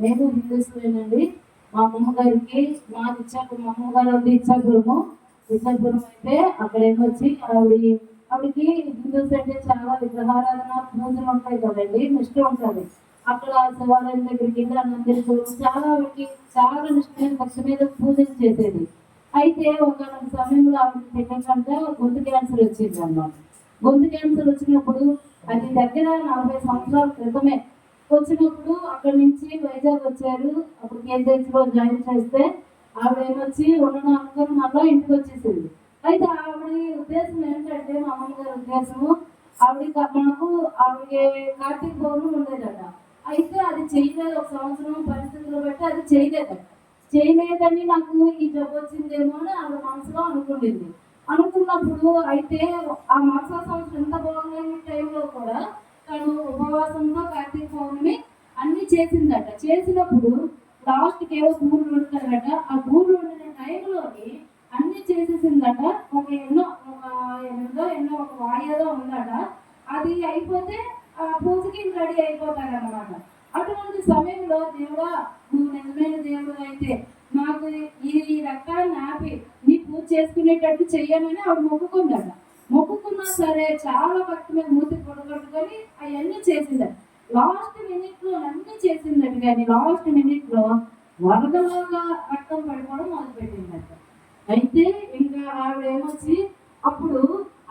నేను హిందూస్లేనండి. మా అమ్మమ్మ గారికి మాది ఇచ్చాపురం, మా అమ్మగారు ఉంది ఇచ్చాపురము. ఇచ్చాపురం అయితే అక్కడ ఏమొచ్చి ఆవిడకి హిందూస్ అంటే చాలా విగ్రహారాధన పూజలు ఉంటాయి కదండి, నిష్ఠ ఉంటుంది. అక్కడ శివాలయం దగ్గరికి వెళ్ళి అందరికీ చాలా ఆవిడకి చాలా నిష్ఠమైన భక్తి మీద పూజలు చేసేది. అయితే ఒక సమయంలో ఆవిడకి తెలియకుండా గొంతు క్యాన్సర్ వచ్చింది అన్నమాట. గొంతు క్యాన్సర్ వచ్చినప్పుడు అది దగ్గర 40 సంవత్సరాల క్రితమే వచ్చినప్పుడు అక్కడి నుంచి వైజాగ్ వచ్చారు. అప్పుడు కేజీహెచ్లో జాయిన్ చేస్తే ఆవిడ ఏమొచ్చి ఉండడం అనుకుని మళ్ళీ ఇంటికి వచ్చేసింది. అయితే ఆవిడ ఉద్దేశం ఏంటంటే, మా అమ్మమ్మ గారి ఉద్దేశము, ఆవిడ కార్తీక పౌర్ణమి ఉండేదట. అయితే అది చేయలేదు, ఒక సంవత్సరం పరిస్థితులు బట్టి అది చేయలేదని నాకు ఈ జబ్బు వచ్చిందేమో అని ఆవిడ మనసులో అనుకుండింది. అనుకున్నప్పుడు అయితే ఆ మాస సంవత్సరం ఎంత బాగుండే టైంలో కూడా తను ఉపవాసంలో కార్తీక పౌర్ణమి అన్ని చేసిందట. చేసినప్పుడు లాస్ట్కి ఏవో గూళ్ళు ఉంటారట, ఆ గూళ్ళు ఉండిన టైంలోని అన్ని చేసేసిందట. ఎన్నో ఒక వాయిదా ఉందట. అది అయిపోతే ఆ పూజకి రెడీ అయిపోతారన్నమాట. అటువంటి సమయంలో దేవుడా, నువ్వు నిజమైన దేవుడు అయితే నాకు ఈ రక్తాన్ని ఆపి నీ పూజ చేసుకునేటట్టు చెయ్యమని ఆవిడ మొక్కుకుందట. మొక్కుకున్నా సరే చాలా భక్తి మీద మూతి పొడగొట్టుకొని అవన్నీ చేసిందట. లాస్ట్ మినిట్ లో అన్నీ చేసిందట, కానీ లాస్ట్ మినిట్ లో వరదలాగా రక్తం పడిపోవడం మొదలుపెట్టిందట. అయితే ఇంకా ఆవిడ ఏమొచ్చి అప్పుడు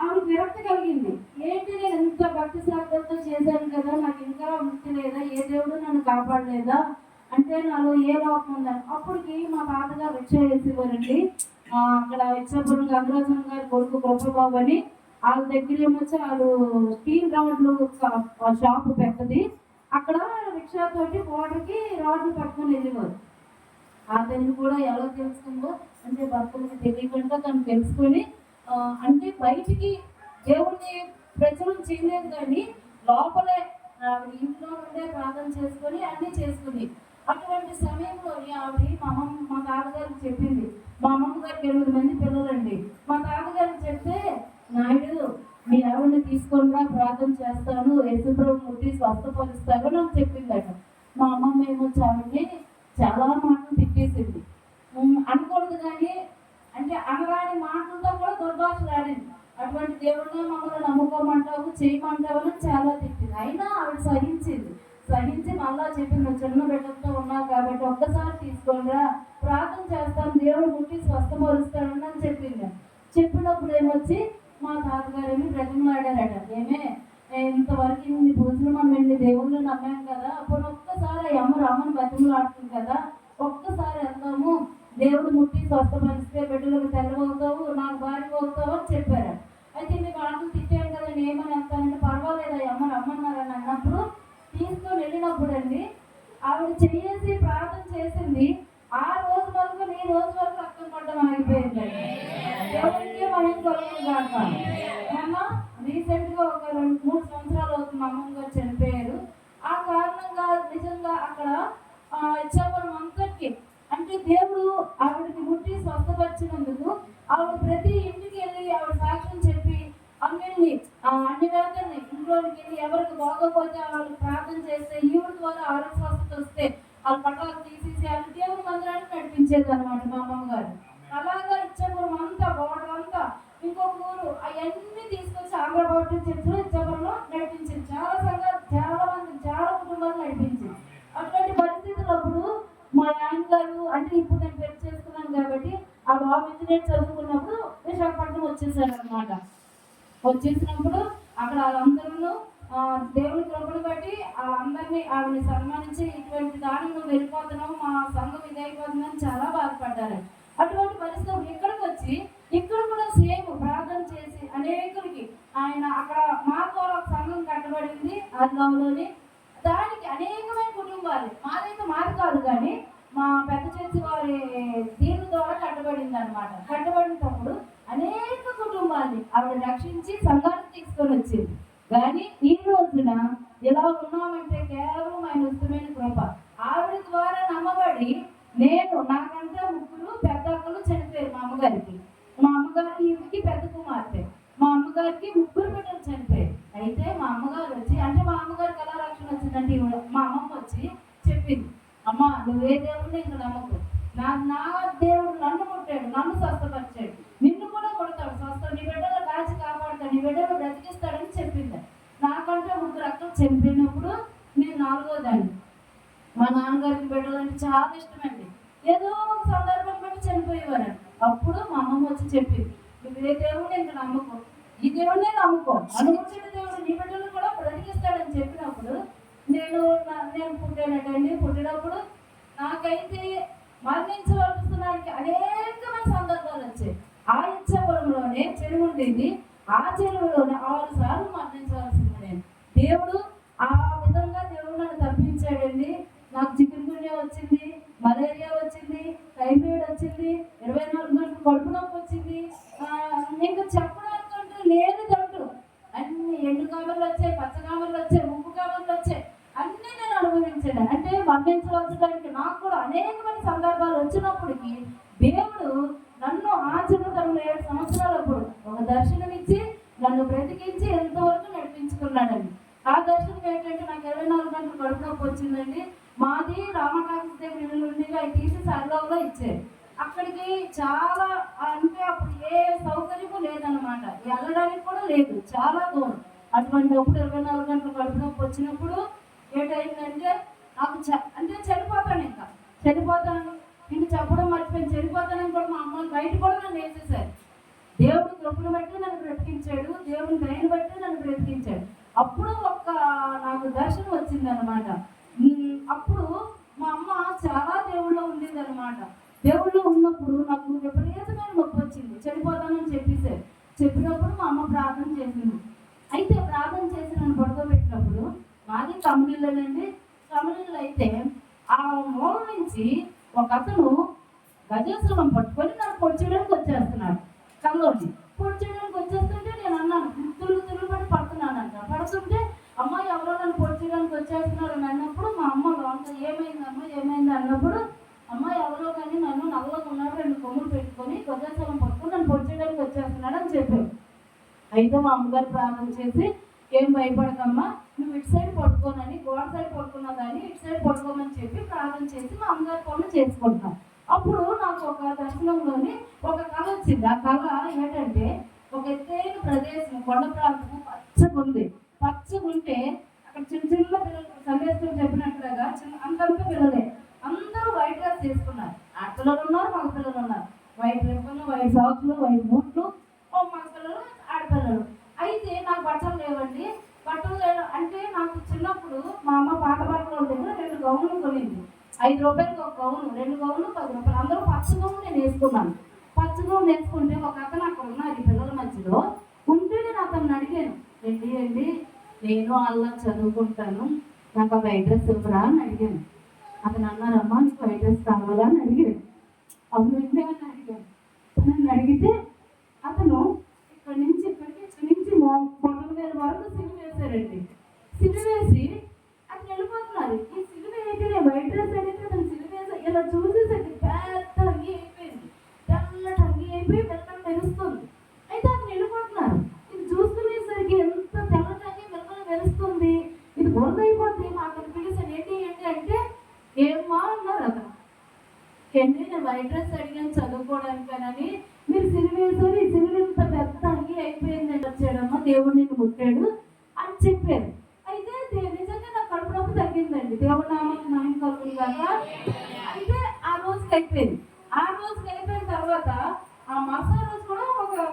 ఆవిడ విరక్తి కలిగింది. ఏంటి, నేను ఎంత భక్తి శ్రద్ధలతో చేశాను కదా, నాకు ఇంకా ముక్తి లేదా, ఏ దేవుడు నన్ను కాపాడలేదా, అంటే నాలో ఏ లోపం ఉందని. అప్పటికి మా తాతగారు రిక్షా వేసేవారండి. అక్కడ ఇచ్చాపురం గంగరాజం గారి కొడుకు గొప్పబాబు అని, వాళ్ళ దగ్గర ఏమొచ్చి వాళ్ళు స్టీల్ రాడ్లు షాపు పెద్దది. అక్కడ రిక్షా తోటి బోర్డర్కి రాడ్లు పట్టుకొని వెళ్ళేవారు. అతన్ని కూడా ఎలా తెలుసుకుందో అంటే భక్తులకి తెలియకుండా తను తెలుసుకొని, అంటే బయటికి దేవుడిని ప్రచురం చేయలేదు, కానీ లోపలే ఇంట్లో ఉండే ప్రార్థన చేసుకొని అన్నీ చేసుకుని. అటువంటి సమయంలోని ఆవిడ మా తాతగారికి చెప్పింది. మా అమ్మమ్మ గారికి 8 మంది పిల్లలండి. మా తాతగారికి చెప్తే, నాయుడు మీ ఆవిడని తీసుకొని ప్రార్థన చేస్తాను, యేసుప్రభు ముట్టి స్వస్థపరుస్తాను నాకు చెప్పిందట. మా అమ్మమ్మ ఏమొచ్చి ఆవిడని చాలా మాటలు తిట్టేసింది. అనకూడదు కానీ అంటే అనరాని మాటలతో కూడా దుర్భాషలు ఆడింది. అటువంటి దేవుడిగా మమ్మల్ని నమ్ముకోమంటావు, చేయమంటావు అని చాలా తిట్టింది. అయినా ఆవిడ సహించి మళ్ళా చెప్పింది, చిన్న బిడ్డలతో ఉన్నావు కాబట్టి ఒక్కసారి తీసుకోరా, ప్రార్థన చేస్తాను, దేవుడు ముట్టి స్వస్థపరుస్తాడని అని చెప్పింది. చెప్పినప్పుడు ఏమొచ్చి మా తాతగారేమి బ్రతిమలాడారట. ఇంతవరకు ఇన్ని పూజలు మనం ఇన్ని దేవుళ్ళు నమ్మాం కదా, అప్పుడు ఒక్కసారి అమ్మని బ్రతిమలాడుతుంది కదా, ఒక్కసారి వెళ్తాము, దేవుడు ముట్టి స్వస్థపరిస్తే బిడ్డలకు తెల్లవవుతావు, నాకు భార్య అవుతావు అని చెప్పారు. అయితే మీకు ఆటలు తిట్టాను కదా, నేను ఏమని వెళ్తానంటే, పర్వాలేదు అమ్మని రమ్మన్నారని అన్నప్పుడు తీసుకొని వెళ్ళినప్పుడు అండి ఆవిడ చేసి ప్రార్థన చేసింది. ఆ రోజు వరకు ఈ రోజు వరకు రక్తం పడడం ఆగిపోయిందండి. దేవుడికి మనం కొలగాక. మొన్న రీసెంట్గా ఒక 2-3 సంవత్సరాలు అవుతుంది మా అమ్మమ్మ గారు చనిపోయారు. ఆ కారణంగా నిజంగా అక్కడ ఇచ్చాపురం అంతటికి అంటే దేవుడు ఆవిడకి ముట్టి స్వస్థపరిచినందుకు ఆవిడ ప్రతి ఇంటికి వెళ్ళి ఆవిడ సాక్ష్యం చెప్పి అన్ని వేదల్ని ఇంట్లోకి వెళ్ళి ఎవరికి బాగోపోతే వాళ్ళకి ప్రార్థన చేస్తే ఈవిడ ద్వారా ఆరోగ్య స్వస్థత వస్తే వాళ్ళ పట్టాలు తీసేసి వాళ్ళ దేవుని మందిరానికి నడిపించేది అనమాట మా అమ్మమ్మ గారు. అలాగా ఇచ్చాపురం అంతా బోర్డర్ అంతా ఇంకొక ఊరు అవన్నీ తీసుకొచ్చి ఆంధ్రబాబు చర్చిలో ఇచ్చాపురంలో నడిపించింది. చాలా సంఘాలు, చాలా మంది, చాలా కుటుంబాలు నడిపించింది. అటువంటి పరిస్థితులప్పుడు మా నాన్నగారు అంటే ఇప్పుడు నేను పెళ్లి చేసుకున్నాను కాబట్టి ఆ బాబు ఇంజనీర్ చదువుకున్నప్పుడు విశాఖపట్నం వచ్చేసారు అనమాట. వచ్చేసినప్పుడు అక్కడ వాళ్ళందరూ దేవుని కృపను బట్టి వాళ్ళందరినీ ఆవిడని సన్మానించి, ఇటువంటి దానిలో వెళ్ళిపోతున్నాము, మా సంఘం ఇదైపోతుందని చాలా బాధపడ్డారు. అటువంటి పరిస్థితులు ఇక్కడికి వచ్చి ఇక్కడ కూడా సేమ్ ప్రార్థన చేసి అనేకులకి ఆయన అక్కడ మా ద్వారా ఒక సంఘం కట్టబడింది ఆదిలోని. దానికి అనేకమైన కుటుంబాలు, మాదైతే మాది కాదు కానీ మా పెద్ద చర్చి వారి దీని ద్వారా కట్టబడింది అనమాట. కట్టబడినప్పుడు అనేక కుటుంబాన్ని ఆవిడ రక్షించి సంఘానికి తీసుకొని వచ్చింది. కానీ ఈ రోజున ఎలా ఉన్నామంటే కేవలం ఆయన ఉత్తమైన కృప. ఆవిడ ద్వారా నమ్మబడి నాకంటే 3 పెద్ద అక్కలు చనిపోయారు మా అమ్మగారికి. మా అమ్మగారికి ఈవిడికి పెద్ద కుమార్తె. మా అమ్మగారికి 3 బిడ్డలు చనిపోయారు. అయితే మా అమ్మగారు వచ్చి అంటే మా అమ్మగారికి ఎలా రక్షణ వచ్చిందంటే మా అమ్మమ్మ వచ్చి చెప్పింది, అమ్మా నువ్వే దేవుడిని ఇంకా నమ్మకు, నా దేవుడు నన్ను కొట్టాడు, నన్ను స్వస్థపరిచాడు, నిన్ను కూడా కొడతాడు, స్వస్థ నీ బిడ్డలో కాచి కాపాడుతాడు, నీ బిడ్డలో బ్రతికిస్తాడని చెప్పింది. నాకంటే 3 అక్కలు చనిపోయినప్పుడు నేను 4వ దాన్ని. మా నాన్నగారికి బిడ్డలు అంటే చాలా ఇష్టమండి. ఏదో ఒక సందర్భం బట్టి చనిపోయేవారండి. అప్పుడు మా అమ్మమ్మ వచ్చి చెప్పింది, నువ్వు ఏ దేవుడిని ఇంకా నమ్మకు, ఈ దేవుడినే నమ్ముకో, అనుకుంటున్న దేవుడు నీ బిడ్డలు కూడా బ్రతికిస్తాడని చెప్పినప్పుడు నేను పుట్టానండి. పుట్టినప్పుడు నాకైతే మరణించవలసినానికి అనేకమైన సందర్భాలు వచ్చాయి. ఆ ఇచ్చాపురంలోనే చెరువు ఉండేది, ఆ చెరువులోనే 6 సార్లు మరణించవలసింది నేను. దేవుడు ఆ విధంగా దేవుడు నన్ను తప్పించాడండి. నాకు చికెన్ గున్యా వచ్చింది, మలేరియా వచ్చింది, టైఫాయిడ్ వచ్చింది, 24 గంటలు కడుపు నొప్పి వచ్చింది. ఇంకా చెప్పడానికంటూ లేనిదంటూ అన్ని ఎండు కామర్లు వచ్చాయి, పచ్చ కామర్లు వచ్చాయి, ఉప్పు కామర్లు వచ్చాయి, అన్నీ నేను అనుభవించాను. అంటే మరణించవలసడానికి నాకు కూడా అనేకమైన సందర్భాలు వచ్చినప్పటికీ దేవుడు నన్ను ఆచరణలో 7 సంవత్సరాలప్పుడు ఒక దర్శనం ఇచ్చి నన్ను బ్రతికించి ఎంతవరకు నడిపించుకున్నాడండి. ఆ దర్శనం ఏంటంటే నాకు 24 గంటలు కడుపు నొప్పి వచ్చిందండి. మాది రామటాక్స్ దగ్గర ఇల్లు ఉండేది, అవి తీసి సర్లోలో ఇచ్చారు. అక్కడికి చాలా అంటే అప్పుడు ఏ సౌకర్యము లేదన్నమాట, వెళ్ళడానికి కూడా లేదు, చాలా దూరం. అటువంటిప్పుడు 24 గంటలు కడుపు నొప్పి వచ్చినప్పుడు ఏటైందంటే నాకు అంటే చనిపోతాను, ఇంకా చనిపోతాను, ఇంక చెప్పడం మర్చిపోయింది, చనిపోతానని కూడా మా అమ్మ బయట కూడా నన్ను వేసేసారు. దేవుడు కృపను బట్టి నన్ను బ్రతికించాడు, దేవుని దయను బట్టి నన్ను బ్రతికించాడు. అప్పుడు నాకు దర్శనం వచ్చింది అనమాట. అప్పుడు మా అమ్మ చాలా దేవుళ్ళో ఉండేది అనమాట. దేవుళ్ళు ఉన్నప్పుడు నాకు విపరీతమైన నొప్పి వచ్చింది, చనిపోతానని చెప్పేసారు. చెప్పినప్పుడు మా అమ్మ ప్రార్థన చేసింది. అయితే ప్రార్థన చేసి నన్ను పడుకోబెట్టినప్పుడు మాది కమ్యూనిలోనండి. కమ్యూనిలో అయితే ఆ మూల నుంచి ఒక అతను గజేశ్వరం పట్టుకొని నన్ను పొడిచేయడానికి వచ్చేస్తున్నాడు. కల్లోని పొడిచేయడానికి వచ్చేస్తుంటే నేను అన్నాను, తిరుగు పడి పడుతున్నానంట. పడుతుంటే అమ్మాయి ఎవరో నన్ను పొడిచేయడానికి వచ్చేస్తున్నారు అని అన్నప్పుడు మా అమ్మ లోపల ఏమైంది అన్నప్పుడు అమ్మాయి ఎవరో కానీ నన్ను నల్లగా ఉన్నాడు, 2 కొమ్ములు పెట్టుకొని గజేశ్వరం పట్టుకొని నన్ను పొడిచేయడానికి వచ్చేస్తున్నాడు అని చెప్పాడు. అయితే మా అమ్మగారు ప్రార్థన చేసి, ఏం భయపడకమ్మా, నువ్వు ఇటు సైడ్ పడుకోనని, గోడ సైడ్ పడుకున్నా కానీ ఇటు సైడ్ పడుకోమని చెప్పి ప్రార్థన చేసి మా అమ్మగారి పనులు చేసుకుంటాం. అప్పుడు నాకు ఒక దర్శనంలోని ఒక కళ వచ్చింది. ఆ కళ ఏంటంటే ఒక ఎత్తైన ప్రదేశం, కొండ ప్రాంతం, పచ్చగుంటే అక్కడ చిన్న పిల్లలు సందేశం చెప్పినట్లుగా అంతంత పిల్లలే అందరూ వైట్ డ్రెస్ చేసుకున్నారు. ఆడపిల్లలు ఉన్నారు, మగ పిల్లలు ఉన్నారు. వైట్ డ్రెస్సులు, వైట్ సాక్స్లు, వైట్ బూట్లు, మగ పిల్లలు, ఆడపిల్లలు. అయితే నాకు బట్టలు లేవండి. బట్టలు అంటే నాకు చిన్నప్పుడు మా అమ్మ పాత బట్టల దగ్గర 2 గౌన్లు కొనింది. 5 రూపాయలకి ఒక గౌను, 2 గౌన్లు 10 రూపాయలు. అందరూ పచ్చ గౌను నేను వేసుకున్నాను. పచ్చ గౌను వేసుకుంటే ఒక అతను అక్కడ ఉన్నారు ఈ పిల్లల మధ్యలో ఉంటే నేను అతన్ని అడిగాను, ఏంటి నేను అలా చదువుకుంటాను, నాకు ఒక అడ్రస్ ఇవ్వరా అని అడిగాను. అతను అన్నారమ్మా నీకు అడ్రస్ కావాలా అని అడిగాను. అవును ఏంటి అని అడిగాను. నన్ను అడిగితే అతను ఇక్కడి నుంచి కొండల మీద వరకు సిలువ వేశారండి. సిలువ వేసి అతను వెళ్ళిపోతున్నారు. ఈ సిలువ ఏంటి వైట్ డ్రెస్ అడిగితే అతను సిలువ వేసి ఇలా చూసేసరికి పెద్ద అంగి అయిపోయింది, తెల్లటి అంగి అయిపోయి మెల్లగా మెరుస్తుంది. అయితే అతను వెళ్ళిపోతున్నారు. ఇది చూసుకునేసరికి ఎంత తెల్లటి అంగి మెల్లగా మెరుస్తుంది, ఇది బురద అయిపోతుంది. అతను పిలిచాను, ఏంటి అంటే ఏమ్మా అన్నారు అతను. ఏంటి నేను వైట్ డ్రెస్ అడిగాను చదువుకోవడానికని, మీరు సిలువేశారు, ఈ సిలువ ఇంత పెద్ద అంగి అయిపోయింది వచ్చాడమ్మా, దేవుడు నిన్ను ముట్టాడు అని చెప్పారు. అయితే నిజంగా నాకు కడుపు నొప్పి తగ్గిందండి, దేవుడు నామకు మహిమ కలుగును గాక. అయితే ఆ రోజుకి అయిపోయింది. ఆ రోజుకి అయిపోయిన తర్వాత ఆ మరుసటి రోజు కూడా ఒక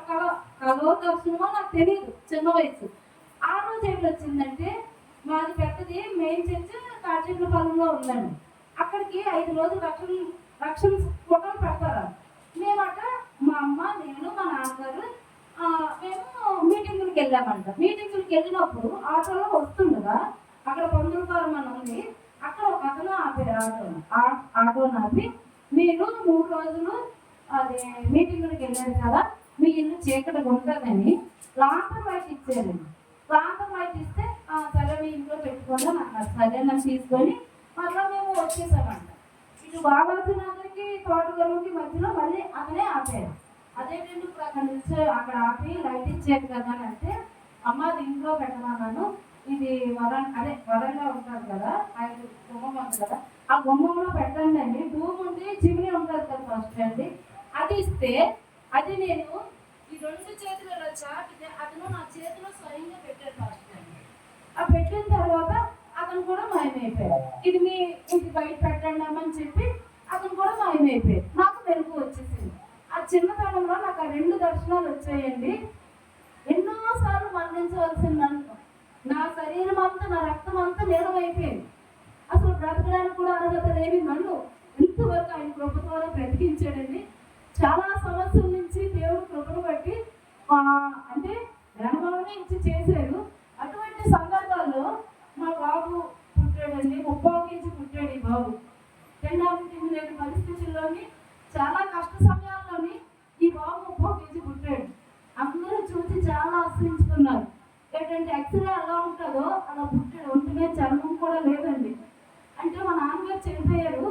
కలో దర్శనమో నాకు తెలియదు, చిన్న వయసు. ఆ రోజు ఏమి వచ్చిందంటే మాది పెద్దది మెయిన్ చర్చ్ కాజీపల్లిలో ఉందండి. అక్కడికి 5 రోజులు రక్షణ ఫోటోలు పెడతారు. మేమట మా అమ్మ, నేను, మా నాన్నగారు మేము మీటింగులకి వెళ్ళామంట. మీటింగులకి వెళ్ళినప్పుడు ఆటోలో వస్తుండగా అక్కడ పొందులపాలెం అని ఉంది, అక్కడ ఒక అతను ఆటోను ఆపి, మీరు 3 రోజులు అది మీటింగులకి వెళ్ళారు కదా, మీ ఇల్లు చీకటిగా ఉంటుందని లాంతర్ వైట్ ఇచ్చారండి. లాంతర్ వైట్ ఇస్తే సరే మీ ఇంట్లో పెట్టుకోండి అన్నారు. సరే నన్ను తీసుకొని మళ్ళీ మేము వచ్చేసామంట. ఇటు బాబాజీనగర్కి తోటగొల్లకి మధ్యలో మళ్ళీ అతనే ఆపారు. అదేంటంటే ఇప్పుడు అక్కడ ఆపి లైట్ ఇచ్చారు కదా అని అంటే, అమ్మ అది ఇంట్లో పెట్టమన్నాను, ఇది వరంగా ఉంటారు కదా, ఆయన గుమ్మం ఉంది కదా, ఆ గుమ్మంలో పెట్టండి అండి. భూమి ఉండి చిమిని ఉంటుంది కదా ఫస్ట్ అండి, అది ఇస్తే అది నేను ఈ రెండు చేతులు ఇలా చాపితే అతను నా చేతిలో స్వయంగా పెట్టాడు ఫస్ట్ అండి. ఆ పెట్టిన తర్వాత అతను కూడా మాయమైపోయాడు. ఇది మీ ఇంటి బయట పెట్టండి అని చెప్పి అతను కూడా మాయమైపోయాడు. నాకు మెరుగు వచ్చేసింది. ఆ చిన్నతనంలో నాకు ఆ రెండు దర్శనాలు వచ్చాయండి. ఎన్నోసార్లు మరణించవలసింది నన్ను, నా శరీరం అంతా నా రక్తం అంతా నీలమైపోయింది. అసలు బ్రతకడానికి కూడా అర్హత లేని నన్ను ఇంతవరకు ఆయన కృప ద్వారా బ్రతికించాడండి. చాలా సమస్యల నుంచి దేవుడు కృపను బట్టి అంటే ధనమానే ఇచ్చి చేశాడు. అటువంటి సందర్భాల్లో మా బాబు పుట్టాడండి. 30 కేజీ పుట్టాడు ఈ బాబు. తినడానికి తిండి లేని పరిస్థితుల్లోని, చాలా కష్ట సమయాల్లోని ఈ బాబు 30 కేజీ పుట్టాడు. అందరూ చూసి చాలా ఆశ్రయించుకున్నారు. ఏంటంటే ఎక్స్రే ఎలా ఉంటుందో అలా పుట్టాడు. ఒంటిమే చర్మం కూడా లేదండి. అంటే మా నాన్నగారు చనిపోయారు.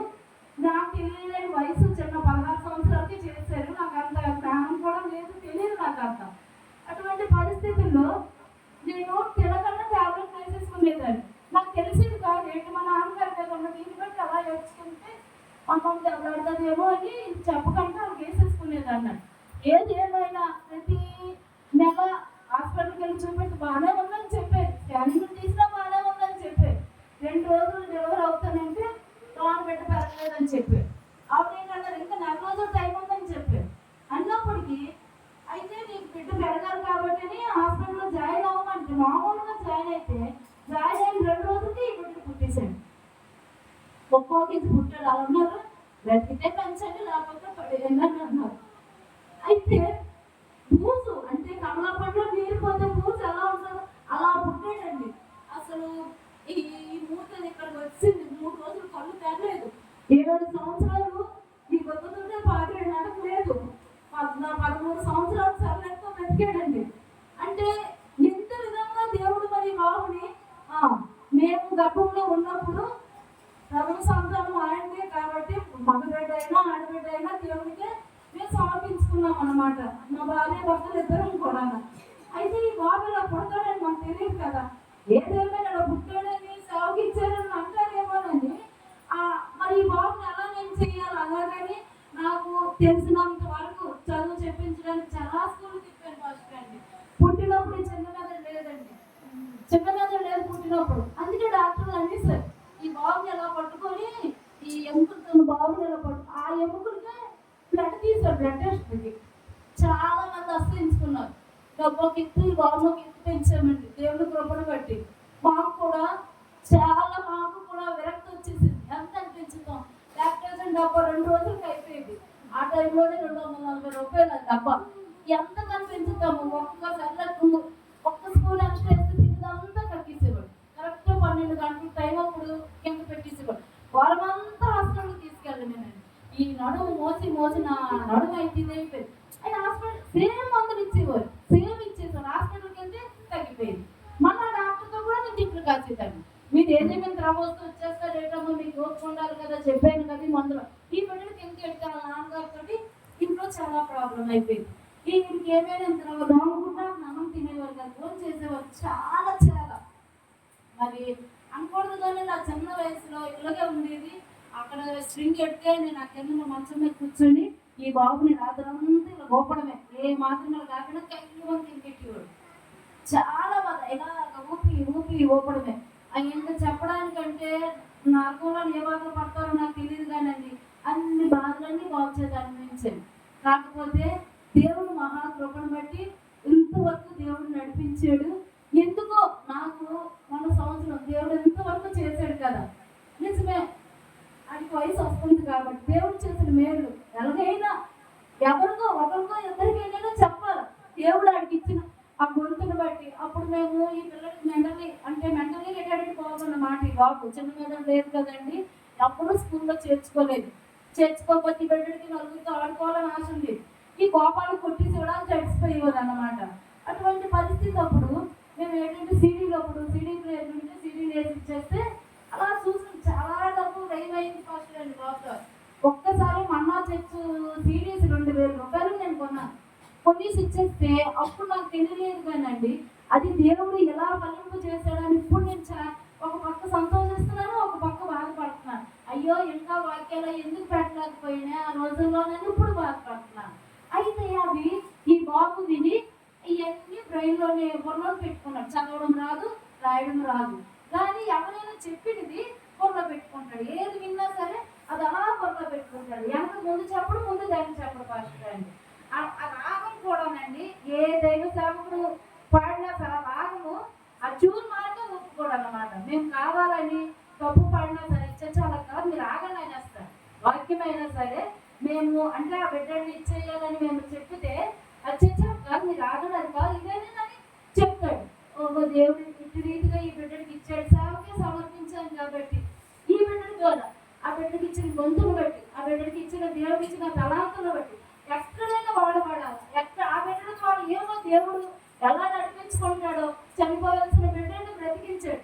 నాకు తెలియలేని వయసు, చిన్న 16 సంవత్సరాలకి చేశారు. నాకు అంత జ్ఞానం కూడా లేదు, తెలియదు నాకు అంత. అటువంటి పరిస్థితుల్లో నేను తినకన్నా ట్యాబ్లెట్ వేసేసుకునేదాన్ని. నాకు తెలిసేది కాదు ఏంటి మా నాన్నగారు కదా దీన్ని బట్టి అలా ఏడ్చుకుంటే అమ్మమ్మ దెబ్బలాడుతుందేమో అని చెప్పకుండా అలా వేసేసుకునేదాన్ని. ఏది ఏమైనా ప్రతి నెల హాస్పిటల్కి వెళ్ళి చూపెట్టి బాగానే ఉందని చెప్పారు, స్కానింగ్ తీసినా బాగానే ఉందని చెప్పారు. 2 రోజులు డెలివరీ అవుతానంటే లోన బిడ్డ పెరగలేదని చెప్పారు. అప్పుడు ఏంటన్నారు, ఇంకా 4 రోజులు టైం ఉందని చెప్పారు. అన్నప్పటికీ అయితే నీకు బిడ్డ పెరగాలి కాబట్టి హాస్పిటల్లో జాయిన్ అవ్వమంటే మామూలుగా జాయిన్ అయితే జాయిన్ అయిన 2 రోజులకి ఈ బిడ్డ పుట్టేశాడు. 30 కేజీ పుట్టాడు. అలా ఉన్నారు, బ్రతికితే పెంచండి లేకపోతే పడేయండి అని అన్నారు. అయితే బూజు అంటే కమలా పండ్లో నీరు పోతే బూజు ఎలా ఉంటుందో అలా పుట్టాడండి. అసలు ఈ మూత ఇక్కడికి వచ్చింది. 3 రోజులు కళ్ళు తెరలేదు. 7 సంవత్సరాలు ఈ బతుకుతుంటే పాత్ర నడకలేదు. 13 సంవత్సరాలు సరళంతో బ్రతికాడండి. అంటే ఎంత విధంగా దేవుడు మరి బాబుని మేము గర్భంలో ఉన్నప్పుడు ప్రథమ సంతానం ఆయనదే కాబట్టి మగబిడ్డ అయినా ఆడబిడ్డ అయినా దేవుడికే మేము సమర్పించుకున్నాం అన్నమాట. మా భార్య భర్తలు ఇద్దరం కూడా. అయితే ఈ బాబు ఇలా పుడతాడని మాకు తెలియదు కదా. ఏదేమైనా ఇలా పుట్టాడని సేవకిచ్చారని అంటారేమోనని మరి ఈ బాబుని ఎలా నేను చెయ్యాలి. అలాగని నాకు తెలిసినంత వరకు చదువు చెప్పించడానికి చాలా స్కూల్ తిప్పాను ఫస్ట్ అండి. పుట్టినప్పుడు చిన్న మెదడు లేదండి, చిన్న మెదడు లేదు పుట్టినప్పుడు. అందుకే డాక్టర్లు అన్నీ సార్ ఈ బాబుని ఎలా పట్టుకొని ఈ ఎముకలతో బాబుని ఎలా ఆ ఎముకలకే బ్లడ్ తీశారు. బ్లడ్ టెస్ట్కి చాలా మంది ఆశ్రయించుకున్నారు. డబ్బుకి ఎత్తు ఈ బాబుకి ఎత్తు పెంచామండి దేవుని కృపను బట్టి. మాకు కూడా విరక్తి వచ్చేసింది. ఎంత అనిపించుతాం లాక్టోజన్ డబ్బా 2 రోజులకి అయిపోయింది. ఆ టైంలోనే 240 రూపాయలు డబ్బా. ఎంత కనిపించుతాము. ఒక్క స్పూన్ ఎక్స్ట్రా వేస్తే తిన్నదంతా కక్కిసేవాడు. కరెక్ట్ 12 గంటల టైం అప్పుడు కింద పెట్టేసేవాడు. వారమంతా హాస్పిటల్కి తీసుకెళ్ళి నేనండి. ఈ నడుము మోసి నా నడుము అయితే అయిపోయింది. ఆయన హాస్పిటల్ సేమ్ మందులు ఇచ్చేవారు, సేమ్ ఇచ్చేసారు. హాస్పిటల్కి వెళ్తే తగ్గిపోయింది. మళ్ళీ డాక్టర్తో కూడా నేను తిట్లు కాసేదాన్ని. మీరు ఏదేమైనా ద్రవస్తూ వచ్చేస్తారు ఏంటమ్మో మీకు ఓర్చుకుంటారు కదా, చెప్పాను కదా మందులు. ఈ బిడ్డలకి ఎంత ఎడతాను నాన్నగారితో ఇంట్లో చాలా ప్రాబ్లం అయిపోయింది. వీరికి ఏమైనా దోమకుండా అన్నం తినేవారు కదా, ఫోన్ చేసేవారు చాలా మరి అనుకోవద్దు. కానీ నా చిన్న వయసులో ఇలాగే ఉండేది. అక్కడ స్ట్రింగ్ ఎడితే నేను ఆ కింద మంచం మీద కూర్చొని ఈ బాబుని రాత్రంతా ఇలా గోపడమే, ఏ మాత్రం కాకుండా కైలు మంది ఇంకెట్టేవాడు. చాలా బాధ, ఇలా ఊపి ఊపడమే. ఇంకా చెప్పడానికంటే నాకు ఏ బాధలు పడతారో నాకు తెలియదు కానండి. అన్ని బాధలన్నీ బాగు చేద్దాన్ని అనిపించాను. కాకపోతే దేవుడు మహాకృపను బట్టి ఇంతవరకు దేవుడు నడిపించాడు. ఎందుకో నాకు మన సంవత్సరం దేవుడు ఎంతవరకు చేశాడు కదా. నిజమే, ఆడికి వయసు వస్తుంది కాబట్టి దేవుడు చేసిన మేలు ఎలాగైనా ఎవరికో ఒకరికో ఇద్దరికైనా చెప్పాలి. దేవుడు ఆడికి ఇచ్చిన ఆ గొంతును బట్టి. అప్పుడు మేము ఈ పిల్లలకి మెంటలీ రిటైర్డ్ బాగున్నమాట. ఈ బాబు చిన్న మీద లేదు కదండి. అప్పుడు స్కూల్లో చేర్చుకోకపోతే బిడ్డడికి నలుగురితో ఆడుకోవాలని ఆశ ఉంది. ఈ కోపాలు కొట్టి చూడాలి చడిసిపోయేవారు అన్నమాట. అటువంటి పరిస్థితి అప్పుడు మేము ఏంటంటే సీడీ ప్లేయర్ నుండి సీడీలు వేసి ఇచ్చేస్తే అలా చూసి చాలా డబ్బు వ్యయమైంది ఫస్ట్ అండి బాబు. ఒక్కసారి మన్నా చర్చ్ సీడీస్ 2000 రూపాయలు నేను కొన్నాను. కొనేసి ఇచ్చేస్తే అప్పుడు నాకు తెలియలేదు కానండి అది దేవుడు ఎలా ఫలింపు చేశాడని ఇప్పుడు నేను ఒక పక్క సంతోషిస్తున్నాను, ఒక పక్క బాధపడుతున్నాను. అయ్యో ఇంకా వాక్యాలు ఎందుకు పెట్టలేకపోయినా ఆ రోజుల్లో నేను ఇప్పుడు బాధపడుతున్నాను. అయితే అవి ఈ బాబు విని ఇవన్నీ బ్రెయిన్లోనే బుర్రలో పెట్టుకున్నాడు. చదవడం రాదు, రాయడం రాదు, కానీ ఎవరైనా చెప్పినది బుర్రలో పెట్టుకుంటాడు. ఏది విన్నా సరే అది అలా బుర్రలో పెట్టుకుంటాడు. వెనక ముందు చెప్పడం, ముందు దాన్ని చెప్పడం పాస్టర్ అండి. ఆ రాగం కూడానండి, ఏ దైవ సేవకుడు పాడినా సరే రాగము ఆ చూరు మాత్రం ఒప్పుకోడు అన్నమాట. మేము కావాలని తప్పు పాడినా సరే చాలా కాదు, మీరు రాగానే అయినేస్తారు. వాక్యం అయినా సరే మేము అంటే ఆ బిడ్డని ఇచ్చేయాలని మేము చెప్పితే అది కాదు, మీరు రాగడం అది కాదు, ఇదేనని చెప్తాడు. ఓహో దేవుడు ఇటు రీతిగా ఈ బిడ్డడికి ఇచ్చాడు, సేవకే సమర్పించాను కాబట్టి ఈ బిడ్డడి ద్వారా ఆ బిడ్డకి ఇచ్చిన గొంతును బట్టి, ఆ బిడ్డకి ఇచ్చిన దేవుడికి ఇచ్చిన తలాంతులను బట్టి ఎక్కడైనా వాడబడాలి. ఆ బిడ్డడికి వాడు ఏమో దేవుడు ఎలా నడిపించుకుంటాడో, చనిపోవాల్సిన బిడ్డని బ్రతికించాడు.